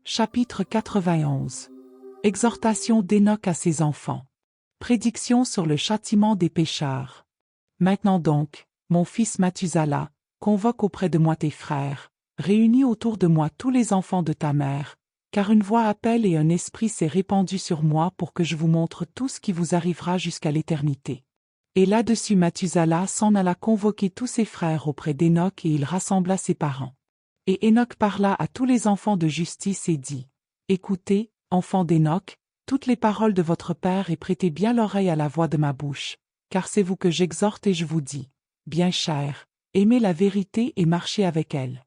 Chapitre 91. Exhortation d'Hénoch à ses enfants. Prédiction sur le châtiment des pécheurs. Maintenant donc, mon fils Mathusala, convoque auprès de moi tes frères, réunis autour de moi tous les enfants de ta mère, car une voix appelle et un esprit s'est répandu sur moi pour que je vous montre tout ce qui vous arrivera jusqu'à l'éternité. Et là-dessus Mathusala s'en alla convoquer tous ses frères auprès d'Hénoch et il rassembla ses parents. Et Hénoch parla à tous les enfants de justice et dit, « Écoutez, enfants d'Hénoch, toutes les paroles de votre père et prêtez bien l'oreille à la voix de ma bouche, car c'est vous que j'exhorte et je vous dis, bien chers, aimez la vérité et marchez avec elle.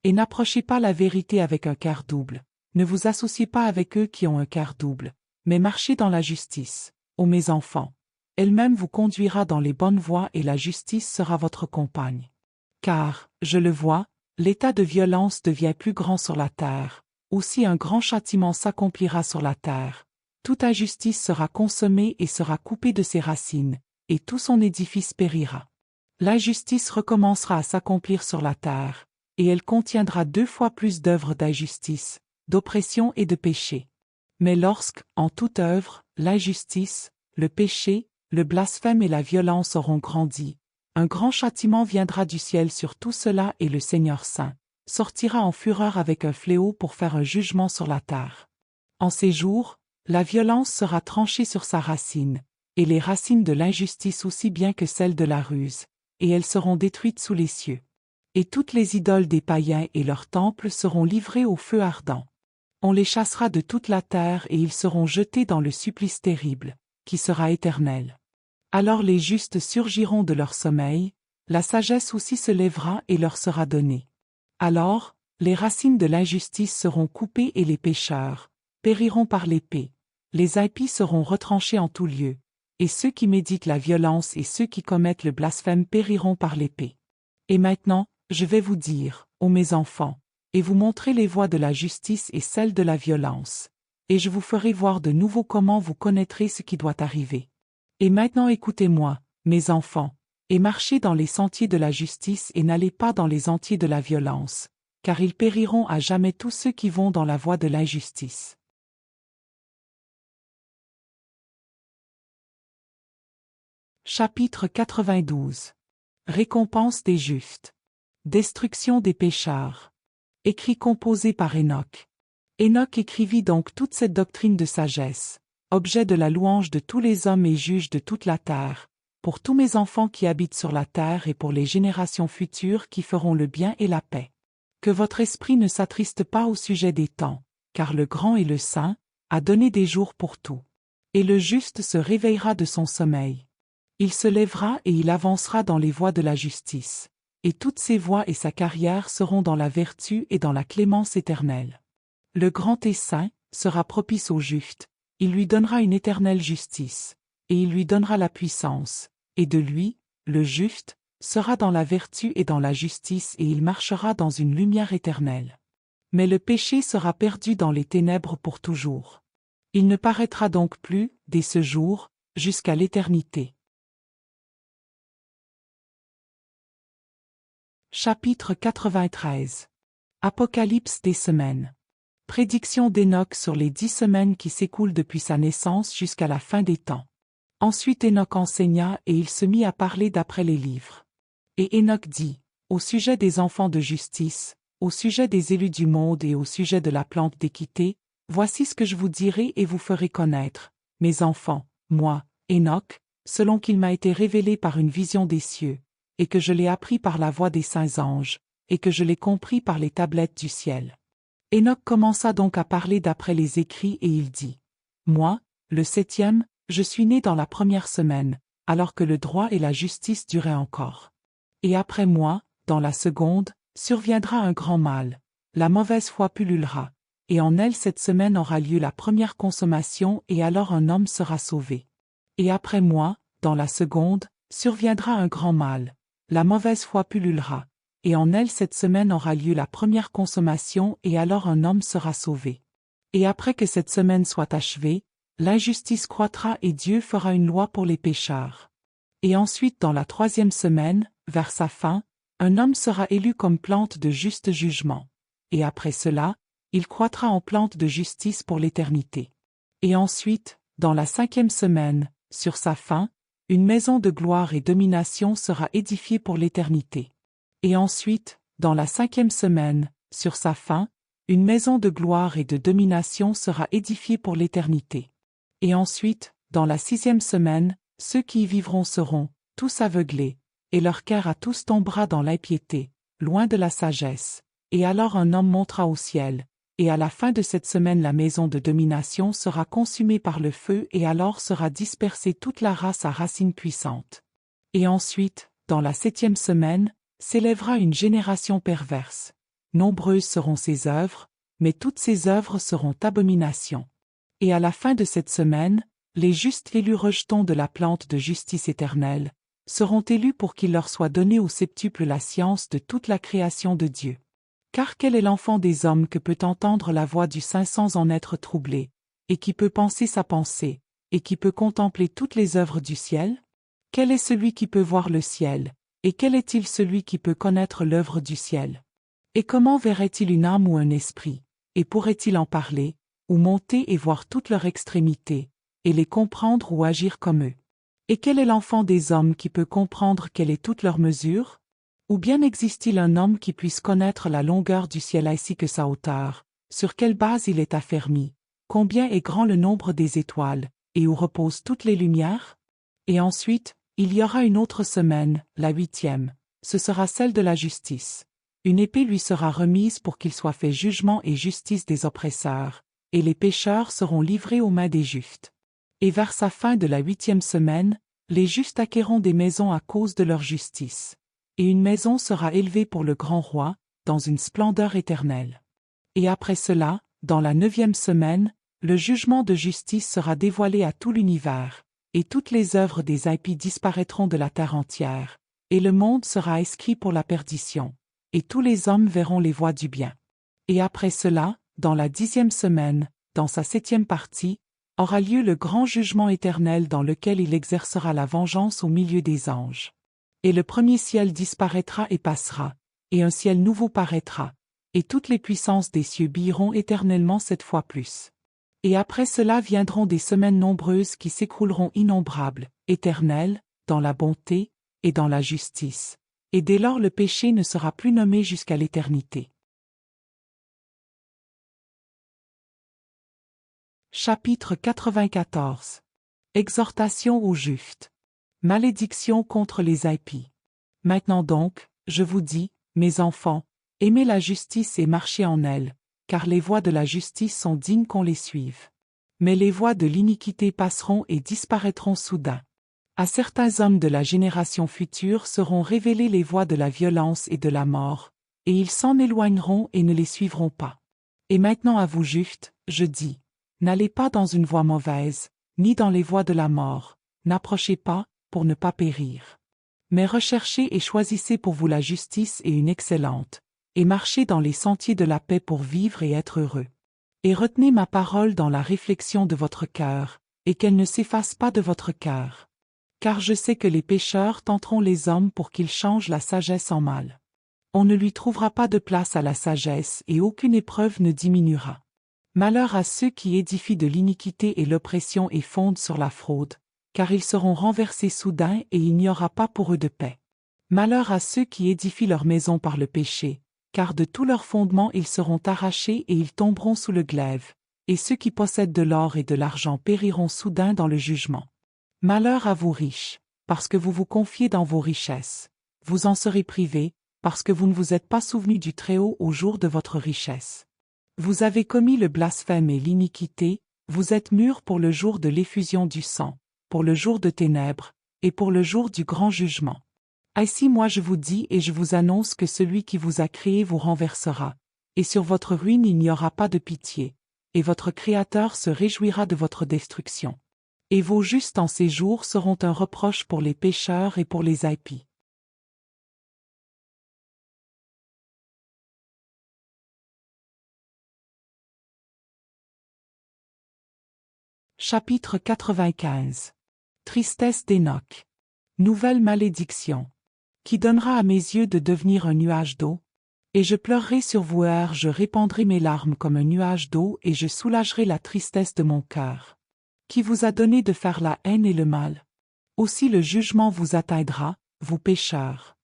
Et n'approchez pas la vérité avec un cœur double, ne vous associez pas avec eux qui ont un cœur double, mais marchez dans la justice, ô mes enfants. Elle-même vous conduira dans les bonnes voies et la justice sera votre compagne. Car, je le vois, l'état de violence devient plus grand sur la terre, aussi un grand châtiment s'accomplira sur la terre. Toute injustice sera consommée et sera coupée de ses racines, et tout son édifice périra. L'injustice recommencera à s'accomplir sur la terre, et elle contiendra 2 fois plus d'œuvres d'injustice, d'oppression et de péché. Mais lorsque, en toute œuvre, l'injustice, le péché, le blasphème et la violence auront grandi, un grand châtiment viendra du ciel sur tout cela et le Seigneur Saint sortira en fureur avec un fléau pour faire un jugement sur la terre. En ces jours, la violence sera tranchée sur sa racine, et les racines de l'injustice aussi bien que celles de la ruse, et elles seront détruites sous les cieux. Et toutes les idoles des païens et leurs temples seront livrés au feu ardent. On les chassera de toute la terre et ils seront jetés dans le supplice terrible, qui sera éternel. Alors les justes surgiront de leur sommeil, la sagesse aussi se lèvera et leur sera donnée. Alors, les racines de l'injustice seront coupées et les pécheurs périront par l'épée. Les impies seront retranchés en tout lieu, et ceux qui méditent la violence et ceux qui commettent le blasphème périront par l'épée. Et maintenant, je vais vous dire, ô mes enfants, et vous montrer les voies de la justice et celles de la violence, et je vous ferai voir de nouveau comment vous connaîtrez ce qui doit arriver. Et maintenant écoutez-moi, mes enfants, et marchez dans les sentiers de la justice et n'allez pas dans les sentiers de la violence, car ils périront à jamais tous ceux qui vont dans la voie de l'injustice. Chapitre 92. Récompense des justes. Destruction des pécheurs. Écrit composé par Hénoch. Hénoch écrivit donc toute cette doctrine de sagesse, objet de la louange de tous les hommes et juge de toute la terre, pour tous mes enfants qui habitent sur la terre et pour les générations futures qui feront le bien et la paix. Que votre esprit ne s'attriste pas au sujet des temps, car le grand et le saint a donné des jours pour tout. Et le juste se réveillera de son sommeil. Il se lèvera et il avancera dans les voies de la justice, et toutes ses voies et sa carrière seront dans la vertu et dans la clémence éternelle. Le grand et saint sera propice au juste, il lui donnera une éternelle justice, et il lui donnera la puissance, et de lui, le juste, sera dans la vertu et dans la justice et il marchera dans une lumière éternelle. Mais le péché sera perdu dans les ténèbres pour toujours. Il ne paraîtra donc plus, dès ce jour, jusqu'à l'éternité. Chapitre 93. Apocalypse des semaines. Prédiction d'Hénoch sur les 10 semaines qui s'écoulent depuis sa naissance jusqu'à la fin des temps. Ensuite Hénoch enseigna et il se mit à parler d'après les livres. Et Hénoch dit, au sujet des enfants de justice, au sujet des élus du monde et au sujet de la plante d'équité, voici ce que je vous dirai et vous ferai connaître, mes enfants, moi, Hénoch, selon qu'il m'a été révélé par une vision des cieux, et que je l'ai appris par la voix des saints anges, et que je l'ai compris par les tablettes du ciel. Hénoch commença donc à parler d'après les écrits et il dit, « Moi, le 7e, je suis né dans la première semaine, alors que le droit et la justice duraient encore. Et après moi, dans la seconde, surviendra un grand mal, la mauvaise foi pullulera, et en elle cette semaine aura lieu la première consommation et alors un homme sera sauvé. Et après moi, dans la seconde, surviendra un grand mal, la mauvaise foi pullulera, et en elle cette semaine aura lieu la première consommation et alors un homme sera sauvé. Et après que cette semaine soit achevée, l'injustice croîtra et Dieu fera une loi pour les pécheurs. Et ensuite dans la 3e semaine, vers sa fin, un homme sera élu comme plante de juste jugement. Et après cela, il croîtra en plante de justice pour l'éternité. Et ensuite, dans la 5e semaine, sur sa fin, une maison de gloire et domination sera édifiée pour l'éternité. Et ensuite, dans la 5e semaine, sur sa fin, une maison de gloire et de domination sera édifiée pour l'éternité. Et ensuite, dans la 6e semaine, ceux qui y vivront seront tous aveuglés, et leur cœur à tous tombera dans l'impiété, loin de la sagesse. Et alors un homme montera au ciel, et à la fin de cette semaine la maison de domination sera consumée par le feu et alors sera dispersée toute la race à racines puissantes. Et ensuite, dans la 7e semaine, s'élèvera une génération perverse. Nombreuses seront ses œuvres, mais toutes ses œuvres seront abomination. Et à la fin de cette semaine, les justes élus rejetons de la plante de justice éternelle seront élus pour qu'il leur soit donné au septuple la science de toute la création de Dieu. Car quel est l'enfant des hommes que peut entendre la voix du Saint sans en être troublé, et qui peut penser sa pensée, et qui peut contempler toutes les œuvres du ciel? Quel est celui qui peut voir le ciel, et quel est-il celui qui peut connaître l'œuvre du ciel? Et comment verrait-il une âme ou un esprit, et pourrait-il en parler, ou monter et voir toute leur extrémité, et les comprendre ou agir comme eux? Et quel est l'enfant des hommes qui peut comprendre quelle est toute leur mesure? Ou bien existe-t-il un homme qui puisse connaître la longueur du ciel ainsi que sa hauteur, sur quelle base il est affermi, combien est grand le nombre des étoiles, et où reposent toutes les lumières? Et ensuite, il y aura une autre semaine, la 8e, ce sera celle de la justice. Une épée lui sera remise pour qu'il soit fait jugement et justice des oppresseurs, et les pécheurs seront livrés aux mains des justes. Et vers sa fin de la 8e semaine, les justes acquerront des maisons à cause de leur justice. Et une maison sera élevée pour le grand roi, dans une splendeur éternelle. Et après cela, dans la 9e semaine, le jugement de justice sera dévoilé à tout l'univers, et toutes les œuvres des impies disparaîtront de la terre entière, et le monde sera inscrit pour la perdition, et tous les hommes verront les voies du bien. Et après cela, dans la 10e semaine, dans sa 7e partie, aura lieu le grand jugement éternel dans lequel il exercera la vengeance au milieu des anges. Et le premier ciel disparaîtra et passera, et un ciel nouveau paraîtra, et toutes les puissances des cieux brilleront éternellement 7 fois plus. Et après cela viendront des semaines nombreuses qui s'écrouleront innombrables, éternelles, dans la bonté, et dans la justice, et dès lors le péché ne sera plus nommé jusqu'à l'éternité. Chapitre 94. Exhortation aux justes. Malédiction contre les impies. Maintenant donc, je vous dis, mes enfants, aimez la justice et marchez en elle, car les voies de la justice sont dignes qu'on les suive. Mais les voies de l'iniquité passeront et disparaîtront soudain. À certains hommes de la génération future seront révélées les voies de la violence et de la mort, et ils s'en éloigneront et ne les suivront pas. Et maintenant à vous justes, je dis, n'allez pas dans une voie mauvaise, ni dans les voies de la mort, n'approchez pas, pour ne pas périr. Mais recherchez et choisissez pour vous la justice et une excellente, et marchez dans les sentiers de la paix pour vivre et être heureux. Et retenez ma parole dans la réflexion de votre cœur, et qu'elle ne s'efface pas de votre cœur. Car je sais que les pécheurs tenteront les hommes pour qu'ils changent la sagesse en mal. On ne lui trouvera pas de place à la sagesse et aucune épreuve ne diminuera. Malheur à ceux qui édifient de l'iniquité et l'oppression et fondent sur la fraude, car ils seront renversés soudain et il n'y aura pas pour eux de paix. Malheur à ceux qui édifient leur maison par le péché, car de tous leurs fondements ils seront arrachés et ils tomberont sous le glaive, et ceux qui possèdent de l'or et de l'argent périront soudain dans le jugement. Malheur à vous riches, parce que vous vous confiez dans vos richesses. Vous en serez privés, parce que vous ne vous êtes pas souvenus du Très-Haut au jour de votre richesse. Vous avez commis le blasphème et l'iniquité, vous êtes mûrs pour le jour de l'effusion du sang, pour le jour de ténèbres, et pour le jour du grand jugement. Ainsi moi je vous dis et je vous annonce que celui qui vous a créé vous renversera, et sur votre ruine il n'y aura pas de pitié, et votre Créateur se réjouira de votre destruction. Et vos justes en ces jours seront un reproche pour les pécheurs et pour les impies. Chapitre 95. Tristesse d'Hénoch. Nouvelle malédiction. Qui donnera à mes yeux de devenir un nuage d'eau? Et je pleurerai sur vous je répandrai mes larmes comme un nuage d'eau et je soulagerai la tristesse de mon cœur. Qui vous a donné de faire la haine et le mal? Aussi le jugement vous atteindra, vous pécheurs.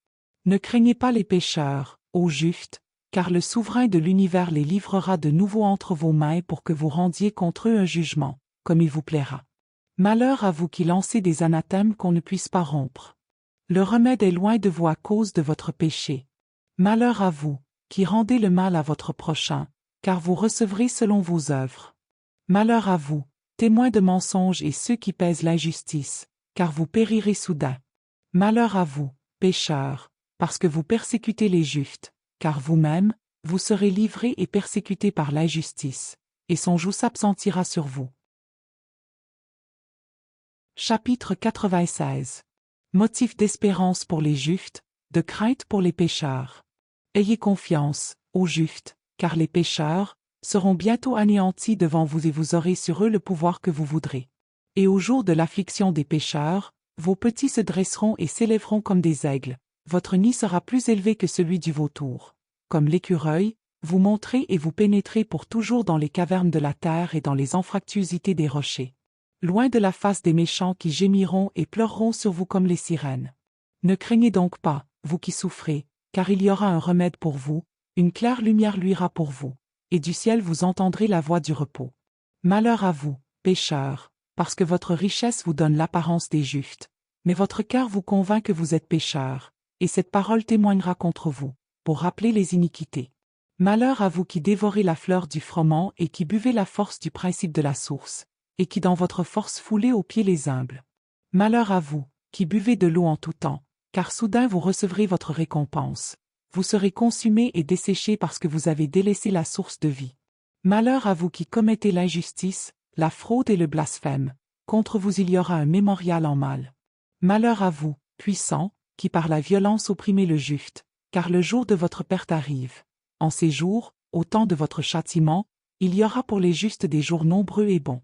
Ne craignez pas les pécheurs, ô justes, car le souverain de l'univers les livrera de nouveau entre vos mains pour que vous rendiez contre eux un jugement, comme il vous plaira. Malheur à vous qui lancez des anathèmes qu'on ne puisse pas rompre. Le remède est loin de vous à cause de votre péché. Malheur à vous, qui rendez le mal à votre prochain, car vous recevrez selon vos œuvres. Malheur à vous, témoins de mensonges et ceux qui pèsent l'injustice, car vous périrez soudain. Malheur à vous, pécheurs, parce que vous persécutez les justes, car vous-même, vous serez livrés et persécutés par l'injustice, et son joug s'absentira sur vous. Chapitre 96. Motif d'espérance pour les justes, de crainte pour les pécheurs. Ayez confiance, ô justes, car les pécheurs seront bientôt anéantis devant vous et vous aurez sur eux le pouvoir que vous voudrez. Et au jour de l'affliction des pécheurs, vos petits se dresseront et s'élèveront comme des aigles, votre nid sera plus élevé que celui du vautour. Comme l'écureuil, vous monterez et vous pénétrez pour toujours dans les cavernes de la terre et dans les anfractuosités des rochers. Loin de la face des méchants qui gémiront et pleureront sur vous comme les sirènes. Ne craignez donc pas, vous qui souffrez, car il y aura un remède pour vous, une claire lumière luira pour vous, et du ciel vous entendrez la voix du repos. Malheur à vous, pécheurs, parce que votre richesse vous donne l'apparence des justes, mais votre cœur vous convainc que vous êtes pécheurs, et cette parole témoignera contre vous, pour rappeler les iniquités. Malheur à vous qui dévorez la fleur du froment et qui buvez la force du principe de la source, et qui dans votre force foulez aux pieds les humbles. Malheur à vous, qui buvez de l'eau en tout temps, car soudain vous recevrez votre récompense. Vous serez consumés et desséchés parce que vous avez délaissé la source de vie. Malheur à vous qui commettez l'injustice, la fraude et le blasphème. Contre vous il y aura un mémorial en mal. Malheur à vous, puissants, qui par la violence opprimez le juste, car le jour de votre perte arrive. En ces jours, au temps de votre châtiment, il y aura pour les justes des jours nombreux et bons.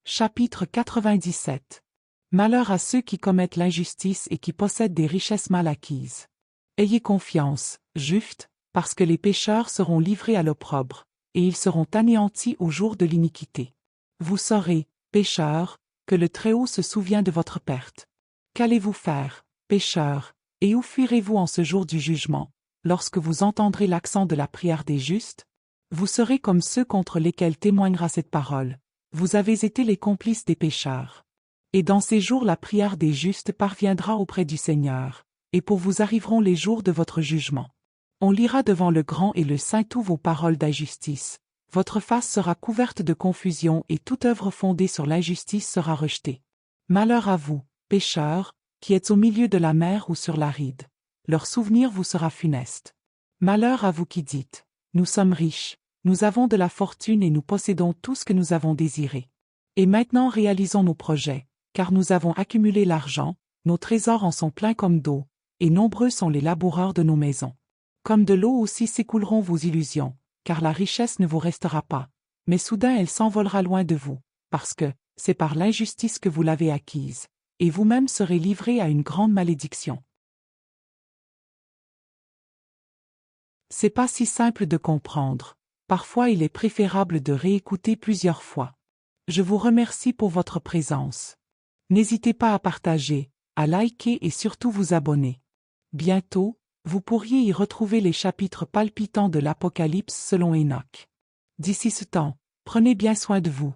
Chapitre 97. Malheur à ceux qui commettent l'injustice et qui possèdent des richesses mal acquises. Ayez confiance, justes, parce que les pécheurs seront livrés à l'opprobre, et ils seront anéantis au jour de l'iniquité. Vous saurez, pécheurs, que le Très-Haut se souvient de votre perte. Qu'allez-vous faire, pécheurs, et où fuirez-vous en ce jour du jugement, lorsque vous entendrez l'accent de la prière des justes? Vous serez comme ceux contre lesquels témoignera cette parole. Vous avez été les complices des pécheurs. Et dans ces jours la prière des justes parviendra auprès du Seigneur, et pour vous arriveront les jours de votre jugement. On lira devant le grand et le saint tous vos paroles d'injustice. Votre face sera couverte de confusion et toute œuvre fondée sur l'injustice sera rejetée. Malheur à vous, pécheurs, qui êtes au milieu de la mer ou sur l'aride. Leur souvenir vous sera funeste. Malheur à vous qui dites, nous sommes riches, nous avons de la fortune et nous possédons tout ce que nous avons désiré. Et maintenant réalisons nos projets, car nous avons accumulé l'argent, nos trésors en sont pleins comme d'eau, et nombreux sont les laboureurs de nos maisons. Comme de l'eau aussi s'écouleront vos illusions, car la richesse ne vous restera pas, mais soudain elle s'envolera loin de vous, parce que c'est par l'injustice que vous l'avez acquise, et vous-même serez livrés à une grande malédiction. C'est pas si simple de comprendre. Parfois il est préférable de réécouter plusieurs fois. Je vous remercie pour votre présence. N'hésitez pas à partager, à liker et surtout vous abonner. Bientôt, vous pourriez y retrouver les chapitres palpitants de l'Apocalypse selon Enoch. D'ici ce temps, prenez bien soin de vous.